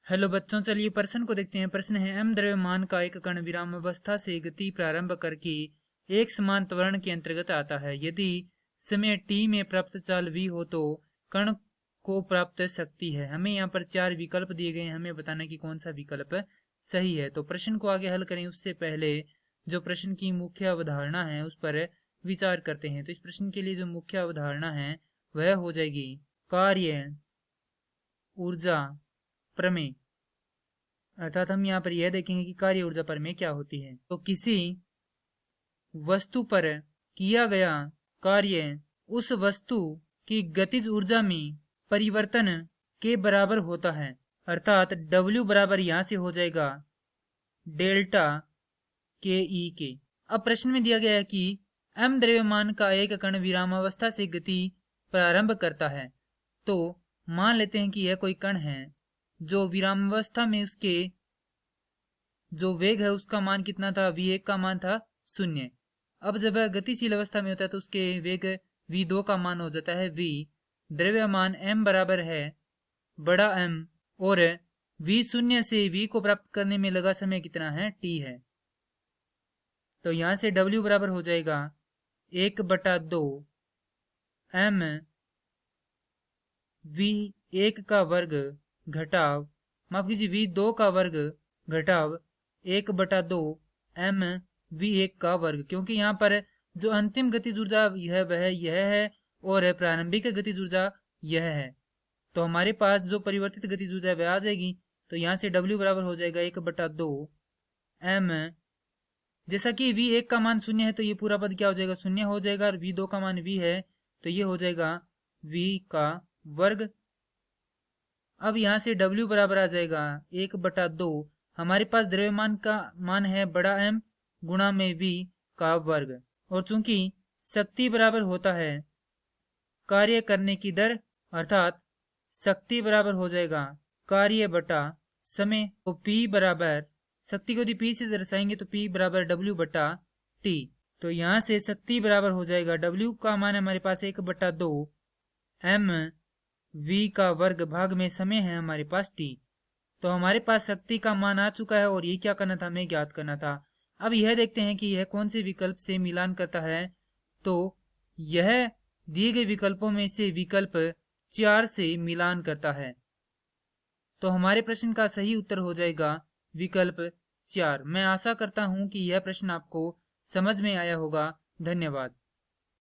Hello बच्चों, चलिए प्रश्न को देखते हैं। प्रश्न है m द्रव्यमान का एक कण विरामावस्था से गति प्रारंभ करके एक समान त्वरण के अंतर्गत आता है। यदि समय t में प्राप्त चाल v हो तो कण को प्राप्त शक्ति है। हमें यहाँ पर 4 विकल्प दिए गए हैं, हमें बताना कि कौन सा विकल्प सही है। तो प्रश्न को आगे हल करें उससे पहले जो प्रश्न की मुख्य अवधारणा है उस पर विचार करते हैं। तो इस प्रश्न के लिए जो मुख्य अवधारणा है वह हो जाएगी कार्य ऊर्जा प्रमेय। अर्थात हम यहाँ पर यह देखेंगे कि कार्य ऊर्जा प्रमेय क्या होती है। तो किसी वस्तु पर किया गया कार्य उस वस्तु की गतिज ऊर्जा में परिवर्तन के बराबर होता है। अर्थात W बराबर यहाँ से हो जाएगा डेल्टा के ई के। अब प्रश्न में दिया गया है कि m द्रव्यमान का एक कण विरामावस्था से गति प्रारंभ करता है। तो मान लेते हैं कि यह कोई कण है जो विरामावस्था में उसके जो वेग है उसका मान कितना था, v1 का मान था 0। अब जब वह गतिशील अवस्था में होता है तो उसके वेग v2 का मान हो जाता है v। द्रव्यमान m बराबर है बड़ा M और v0 से v को प्राप्त करने में लगा समय कितना है, t है। तो यहां से W बराबर हो जाएगा 1/2 m v1 का वर्ग घटाव माफ कीजिए v2 का वर्ग घटाव 1/2 m v1 का वर्ग, क्योंकि यहाँ पर जो अंतिम गतिज ऊर्जा है वह यह है और प्रारंभिक गतिज ऊर्जा यह है। तो हमारे पास जो परिवर्तित गतिज ऊर्जा वह आ जाएगी। तो यहाँ से W बराबर हो जाएगा 1/2 m। जैसा कि v1 का मान 0 है तो ये पूरा पद क्या हो जाएगा, 0 हो जाएगा, और v2 का मान v है तो ये हो जाएगा v का वर्ग। अब यहाँ से W बराबर आ जाएगा 1/2। हमारे पास द्रव्यमान का मान है बड़ा M गुणा में v का वर्ग, और चूंकि शक्ति बराबर होता है कार्य करने की दर, अर्थात शक्ति बराबर हो जाएगा कार्य बटा समय। तो P बराबर, शक्ति को यदि P से दर्शाएंगे तो P बराबर W बटा T। तो यहाँ से शक्ति बराबर हो जाएगा W का मान हमारे पास 1/2 m v का वर्ग भाग में समय है हमारे पास t। तो हमारे पास शक्ति का मान आ चुका है और ये क्या करना था, हमें ज्ञात करना था। अब यह देखते हैं कि यह कौन से विकल्प से मिलान करता है। तो यह दिए गए विकल्पों में से विकल्प 4 से मिलान करता है। तो हमारे प्रश्न का सही उत्तर हो जाएगा विकल्प 4। मैं आशा करता हूं कि यह प्रश्न आपको समझ में आया होगा। धन्यवाद।